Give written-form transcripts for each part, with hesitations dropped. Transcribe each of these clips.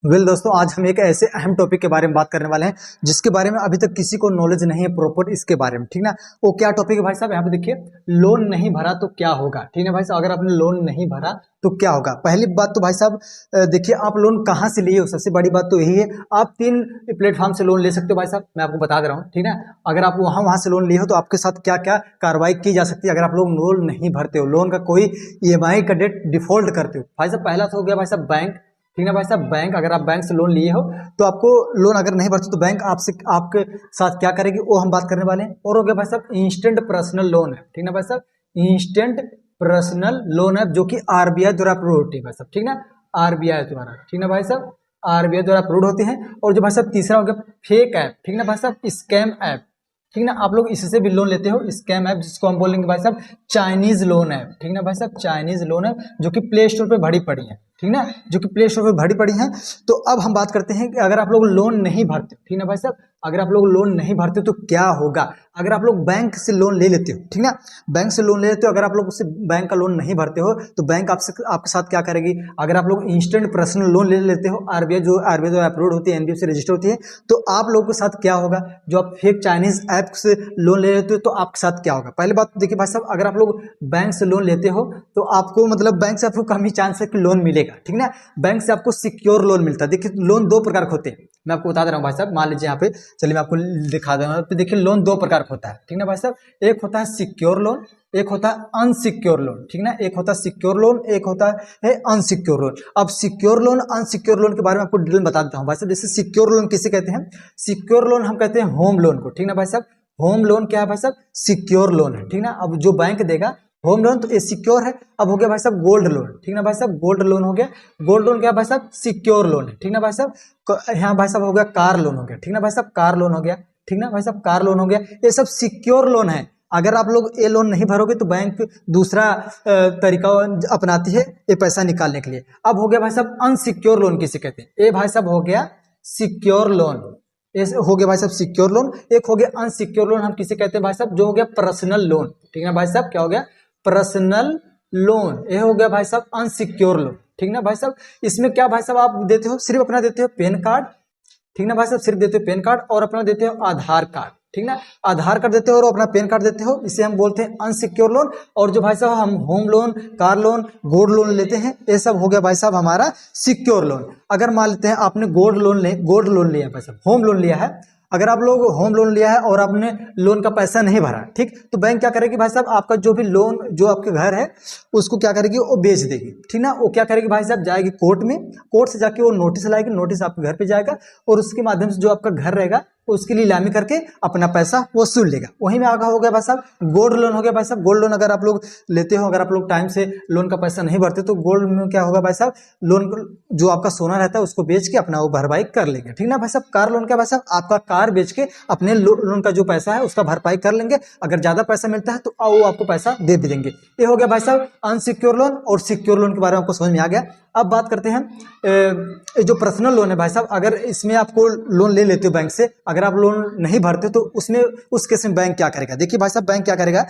दोस्तों, आज हम एक ऐसे अहम टॉपिक के बारे में बात करने वाले हैं जिसके बारे में अभी तक किसी को नॉलेज नहीं है प्रॉपर इसके बारे में। ठीक ना, वो क्या टॉपिक है भाई साहब? यहाँ पे देखिए, लोन नहीं भरा तो क्या होगा। ठीक है भाई साहब, अगर आपने लोन नहीं भरा तो क्या होगा। पहली बात तो भाई साहब देखिए, आप लोन कहाँ से लिए हो। सबसे बड़ी बात तो यही है, आप 3 प्लेटफॉर्म से लोन ले सकते हो भाई साहब, मैं आपको बता दे रहा हूँ। ठीक है, अगर आप वहाँ से लोन लिए हो तो आपके साथ क्या क्या कार्रवाई की जा सकती है अगर आप लोग लोन नहीं भरते हो, लोन का कोई EMI का डेट डिफॉल्ट करते हो। भाई साहब, पहला तो हो गया भाई साहब बैंक। ठीक है भाई साहब, बैंक, अगर आप बैंक से लोन लिए हो तो आपको लोन अगर नहीं भरते तो बैंक आपसे आपके साथ क्या करेगी वो हम बात करने वाले हैं। और हो गया भाई साहब इंस्टेंट पर्सनल लोन है। ठीक है भाई साहब, इंस्टेंट पर्सनल लोन है जो कि RBI द्वारा अप्रूव होती है भाई साहब। ठीक है, RBI द्वारा। ठीक है भाई साहब, RBI द्वारा अप्रूव होती है। और जो भाई साहब तीसरा हो गया फेक ऐप। ठीक है भाई साहब, स्कैम ऐप। ठीक ना, आप लोग इससे भी लोन लेते हो, स्कैम ऐप जिसको हम बोलेंगे भाई साहब चाइनीज लोन ऐप। ठीक ना भाई साहब, चाइनीज लोन ऐप जो कि प्ले स्टोर पे भरी पड़ी है। ठीक ना, जो कि प्ले स्टोर पे भरी पड़ी है। तो अब हम बात करते हैं कि अगर आप लोग लोन नहीं भरते, ठीक ना भाई साहब, अगर आप लोग लोन नहीं भरते तो क्या होगा। अगर आप लोग बैंक से लोन ले लेते हो, ठीक ना, बैंक से लोन ले लेते हो, अगर आप लोग उससे बैंक का लोन नहीं भरते हो तो बैंक आपके साथ क्या करेगी। अगर आप लोग इंस्टेंट पर्सनल लोन ले लेते हो, RBI जो अप्रूव होती है, NBFC रजिस्टर होती है, तो आप लोगों के साथ क्या होगा। जो आप फेक चाइनीज ऐप से लोन ले लेते हो तो आपके साथ क्या होगा। पहली बात देखिए भाई साहब, अगर आप लोग बैंक से लोन लेते हो तो आपको मतलब बैंक से आपको कम ही चांस है कि लोन मिलेगा। ठीक ना, बैंक से आपको सिक्योर लोन मिलता है। देखिए, लोन 2 प्रकार के होते हैं, मैं आपको बता दे रहा हूँ भाई साहब। मान लीजिए यहाँ पे, चलिए मैं आपको दिखा दे रहा हूँ। देखिए, लोन 2 प्रकार का होता है। ठीक ना भाई साहब, एक होता है सिक्योर लोन, एक होता है अनसिक्योर लोन। ठीक ना, एक होता है सिक्योर लोन, एक होता है अनसिक्योर लोन। अब सिक्योर लोन अनसिक्योर लोन के बारे में आपको डिटेल बता देता हूँ भाई साहब। जैसे सिक्योर लोन किसे कहते हैं, सिक्योर लोन हम कहते हैं होम लोन को। ठीक ना भाई साहब, होम लोन क्या है भाई साहब, सिक्योर लोन है। ठीक ना, अब जो बैंक देगा होम लोन तो ये सिक्योर है। अब हो गया भाई साहब गोल्ड लोन। ठीक ना भाई साहब, गोल्ड लोन हो गया। गोल्ड लोन क्या भाई साहब, सिक्योर लोन है। ठीक ना भाई साहब, यहाँ भाई साहब हो गया कार लोन हो गया। ठीक ना भाई साहब, कार लोन हो गया। ठीक ना भाई साहब, कार लोन हो गया। ये सब सिक्योर लोन है। अगर आप लोग ये लोन नहीं भरोगे तो बैंक दूसरा तरीका अपनाती है ये पैसा निकालने के लिए। अब हो गया भाई साहब अनसिक्योर लोन किसे कहते हैं। ये भाई साहब हो गया सिक्योर लोन, हो गया भाई साहब सिक्योर लोन। एक हो गया अनसिक्योर लोन, हम किसे कहते हैं भाई साहब, जो हो गया पर्सनल लोन। ठीक है भाई साहब, क्या हो गया, पर्सनल लोन। ये हो गया भाई साहब अनसिक्योर लोन। ठीक ना भाई साहब, इसमें क्या भाई साहब आप देते हो, सिर्फ अपना देते हो पैन कार्ड। ठीक ना भाई साहब, सिर्फ देते हो पैन कार्ड और अपना देते हो आधार कार्ड। ठीक ना, आधार कार्ड देते हो और अपना पैन कार्ड देते हो, इसे हम बोलते हैं अनसिक्योर लोन। और जो भाई साहब हम home loan, car loan, gold loan लेते हैं, ये सब हो गया भाई साहब हमारा सिक्योर लोन। अगर मान लेते हैं आपने गोल्ड लोन लिया है भाई साहब, होम लोन लिया है। अगर आप लोग होम लोन लिया है और आपने लोन का पैसा नहीं भरा, ठीक, तो बैंक क्या करेगी भाई साहब, आपका जो भी लोन, जो आपके घर है उसको क्या करेगी, वो बेच देगी। ठीक ना, वो क्या करेगी भाई साहब, जाएगी कोर्ट में, कोर्ट से जाके वो नोटिस लाएगी, नोटिस आपके घर पे जाएगा और उसके माध्यम से जो आपका घर रहेगा उसकी नीलामी करके अपना पैसा वसूल लेगा। वहीं में आगा हो गया भाई साहब गोल्ड लोन हो गया। भाई साहब गोल्ड लोन अगर आप लोग लेते हो, अगर आप लोग टाइम से लोन का पैसा नहीं भरते तो गोल्ड में क्या होगा भाई साहब, लोन जो आपका सोना रहता है उसको बेच के अपना वो भरपाई कर लेंगे। ठीक ना भाई साहब, कार लोन क्या भाई साहब, आपका कार बेच के अपने लोन का जो पैसा है उसका भरपाई कर लेंगे। अगर ज्यादा पैसा मिलता है तो वो आपको पैसा दे भी देंगे। ये हो गया भाई साहब अनसिक्योर लोन और सिक्योर लोन के बारे में आपको समझ में आ गया। अब बात करते हैं जो पर्सनल लोन है भाई साहब, अगर इसमें आपको लोन ले लेते हो बैंक से, अगर आप लोन नहीं भरते तो उसमें उस केस में बैंक क्या करेगा। देखिए भाई साहब, बैंक क्या करेगा,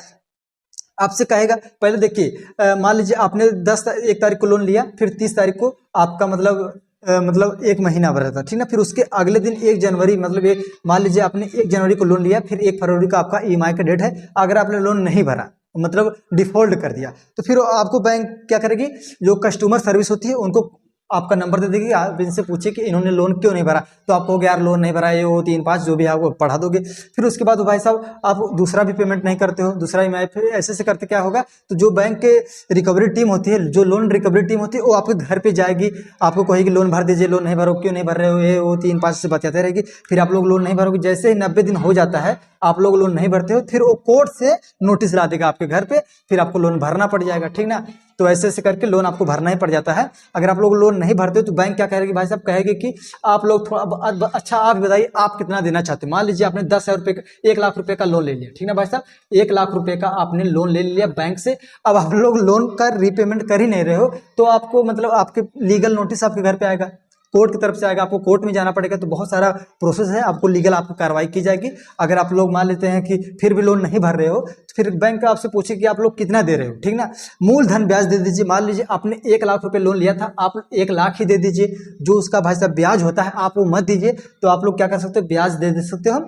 आपसे कहेगा, पहले देखिए मान लीजिए आपने 1 तारीख को लोन लिया, फिर 30 तारीख को आपका मतलब 1 महीना भरा था। ठीक ना, फिर उसके अगले दिन 1 जनवरी, मतलब मान लीजिए आपने 1 जनवरी को लोन लिया, फिर 1 फरवरी का आपका EMI का डेट है। अगर आपने लोन नहीं भरा, मतलब डिफॉल्ट कर दिया, तो फिर आपको बैंक क्या करेगी, जो कस्टमर सर्विस होती है उनको आपका नंबर दे देगी। आप इनसे पूछे कि इन्होंने लोन क्यों नहीं भरा, तो आप कहोगे यार लोन नहीं भरा, ये वो 3-5 जो भी है वो पढ़ा दोगे। फिर उसके बाद भाई साहब आप दूसरा भी पेमेंट नहीं करते हो, दूसरा EMI, फिर ऐसे करते क्या होगा, तो जो बैंक के रिकवरी टीम होती है, जो लोन रिकवरी टीम होती है, वो आपके घर पे जाएगी, आपको कहेगी लोन भर दीजिए, लोन नहीं भरो, क्यों नहीं भर रहे हो, ये वो 3-5 से बचाते रहेगी। फिर आप लोग लोन नहीं भरोगे, जैसे ही 90 दिन हो जाता है आप लोग लोन नहीं भरते हो, फिर वो कोर्ट से नोटिस ला देगा आपके घर पे, फिर आपको लोन भरना पड़ जाएगा। ठीक ना, तो ऐसे ऐसे करके लोन आपको भरना ही पड़ जाता है। अगर आप लोग लोन नहीं भरते हो तो बैंक क्या कहेगी भाई साहब, कहेगी कि आप लोग थोड़ा अच्छा आप बताइए आप कितना देना चाहते हो। मान लीजिए आपने 10,000 रुपये का, 1 लाख रुपए का लोन ले लिया। ठीक ना भाई साहब, 1 लाख रुपए का आपने लोन ले लिया बैंक से। अब आप लोग लोन का रीपेमेंट कर ही नहीं रहे हो तो आपको मतलब आपके लीगल नोटिस आपके घर पे आएगा। कोर्ट की तरफ से आएगा, आपको कोर्ट में जाना पड़ेगा, तो बहुत सारा प्रोसेस है, आपको लीगल आपको कार्रवाई की जाएगी। अगर आप लोग मान लेते हैं कि फिर भी लोन नहीं भर रहे हो, तो फिर बैंक आपसे पूछे कि आप लोग कितना दे रहे हो, ठीक ना। मूलधन ब्याज दे दीजिए। मान लीजिए आपने 1 लाख रुपए लोन लिया था, आप 1 लाख ही दे दीजिए। जो उसका भाई साहब ब्याज होता है आप वो मत दीजिए। तो आप लोग क्या कर सकते हो, ब्याज दे सकते हो।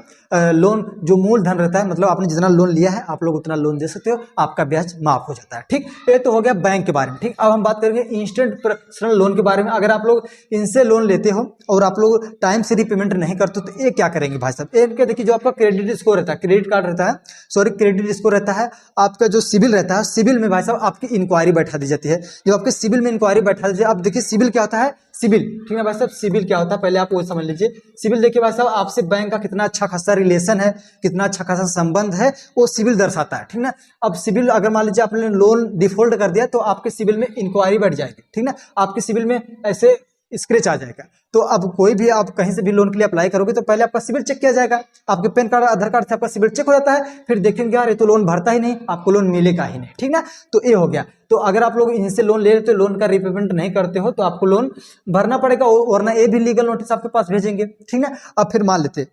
लोन जो मूलधन रहता है, मतलब आपने जितना लोन लिया है आप लोग उतना लोन दे सकते हो, आपका ब्याज माफ हो जाता है। ठीक, ये तो हो गया बैंक के बारे में। ठीक, अब हम बात करेंगे इंस्टेंट पर्सनल लोन के बारे में। अगर आप लोग इनसे लोन लेते हो और आप लोग टाइम से रिपेमेंट नहीं करते तो ये क्या करेंगे भाई साहब, ये देखिए जो आपका क्रेडिट स्कोर रहता है, क्रेडिट कार्ड रहता है, सॉरी क्रेडिट स्कोर रहता है, आपका जो सिविल रहता है, सिविल में भाई साहब आपकी इंक्वायरी बैठा दी जाती है। जब आपके सिविल में इंक्वायरी बैठा दी जाती है, आप देखिए सिविल क्या होता है, सिविल, ठीक है भाई साहब, सिविल क्या होता है पहले आप वो समझ लीजिए। सिविल देखिए भाई साहब, आपसे बैंक का कितना अच्छा खासा रिलेशन है, कितना अच्छा खासा संबंध है, वो सिविल दर्शाता है, ठीक ना। अब सिविल अगर मान लीजिए आपने लोन डिफॉल्ट कर दिया तो आपके सिविल में इंक्वायरी बैठ जाएगी, ठीक ना, आपके सिविल में ऐसे स्क्रैच आ जाएगा। तो अब कोई भी आप कहीं से भी लोन के लिए अप्लाई करोगे तो पहले आपका सिविल चेक किया जाएगा, आपके पैन कार्ड आधार कार्ड से आपका सिविल चेक हो जाता है, फिर देखेंगे यार ये तो लोन भरता ही नहीं, आपको लोन मिलेगा ही नहीं, ठीक ना। तो ये हो गया। तो अगर आप लोग इनसे लोन ले लेते हो, लोन का रिपेमेंट नहीं करते हो तो आपको लोन भरना पड़ेगा, वरना ये भी लीगल नोटिस आपके पास भेजेंगे, ठीक ना। अब फिर मान लेते,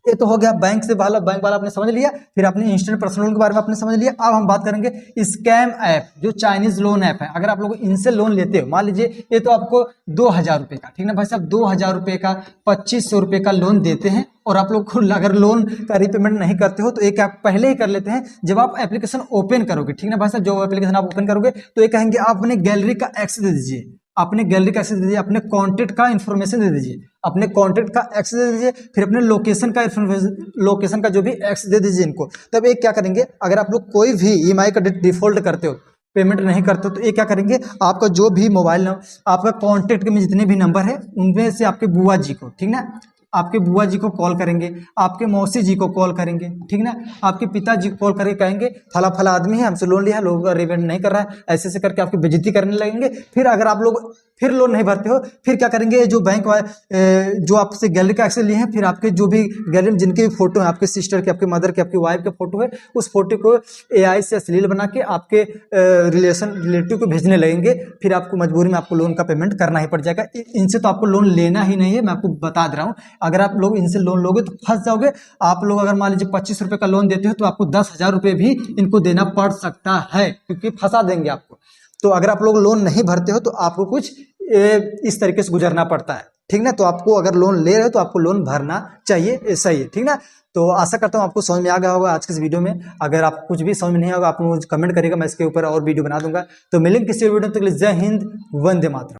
ये तो हो गया बैंक से वाला, बैंक वाला आपने समझ लिया। फिर अपने इंस्टेंट पर्सनल लोन के बारे में आपने समझ लिया। अब हम बात करेंगे स्कैम ऐप, जो चाइनीज लोन ऐप है। अगर आप लोग इनसे लोन लेते हो, मान लीजिए ये तो आपको 2,000 रुपए का, ठीक ना भाई साहब, 2,000 रुपए का 2,500 रुपए का लोन देते हैं, और आप लोग खुद अगर लोन का रिपेमेंट नहीं करते हो तो एक आप पहले ही कर लेते हैं। जब आप एप्लीकेशन ओपन करोगे, ठीक ना भाई साहब, जो एप्लीकेशन आप ओपन करोगे तो ये कहेंगे आप अपने गैलरी का एक्सेस दे दीजिए, अपने गैलरी का एक्सेस दे दीजिए, अपने कॉन्टेक्ट का इन्फॉर्मेशन दे दीजिए, अपने कॉन्टेक्ट का एक्सेस दे दीजिए, फिर अपने लोकेशन का लोकेशन का जो भी एक्सेस दे दीजिए इनको। तब एक क्या करेंगे, अगर आप लोग कोई भी ईएमआई का डिफॉल्ट करते हो, पेमेंट नहीं करते हो, तो ये क्या करेंगे, आपका जो भी मोबाइल नंबर, आपका कॉन्टेक्ट में जितने भी नंबर है उनमें से आपके बुआ जी को, ठीक ना, आपके बुआ जी को कॉल करेंगे, आपके मौसी जी को कॉल करेंगे, ठीक ना, आपके पिताजी को कॉल करके कहेंगे फला फला आदमी है, हमसे लोन लिया है, लोगों का रिपेमेंट नहीं कर रहा है, ऐसे ऐसे करके आपकी बेइज्जती करने लगेंगे। फिर अगर आप लोग फिर लोन नहीं भरते हो, फिर क्या करेंगे, जो बैंक वाले जो आपसे गैलरी का एक्सेस लिए हैं, फिर आपके जो भी गैलरी में जिनके भी फोटो हैं, आपके सिस्टर के, आपके मदर के, आपकी वाइफ के फोटो है, उस फोटो को एआई से अश्लील बना के आपके रिलेटिव को भेजने लगेंगे। फिर आपको मजबूरी में आपको लोन का पेमेंट करना ही पड़ जाएगा। इनसे तो आपको लोन लेना ही नहीं है, मैं आपको बता दे रहा हूँ। अगर आप लोग इनसे लोन लोगे तो फंस जाओगे। आप लोग अगर मान लीजिए 25 रुपए का लोन देते हो तो आपको 10,000 रुपए भी इनको देना पड़ सकता है, क्योंकि फंसा देंगे आपको। तो अगर आप लोग लोन नहीं भरते हो तो आपको कुछ इस तरीके से गुजरना पड़ता है, ठीक ना। तो आपको अगर लोन ले रहे हो तो आपको लोन भरना चाहिए, ऐसा ही है, ठीक ना। तो आशा करता हूँ आपको समझ में आ गया होगा आज के इस वीडियो में। अगर आप कुछ भी समझ में नहीं होगा आप मुझे कमेंट करिएगा, मैं इसके ऊपर और वीडियो बना दूंगा। तो मिलेंगे किसी वीडियो में, तो जय हिंद, वंदे मातरम।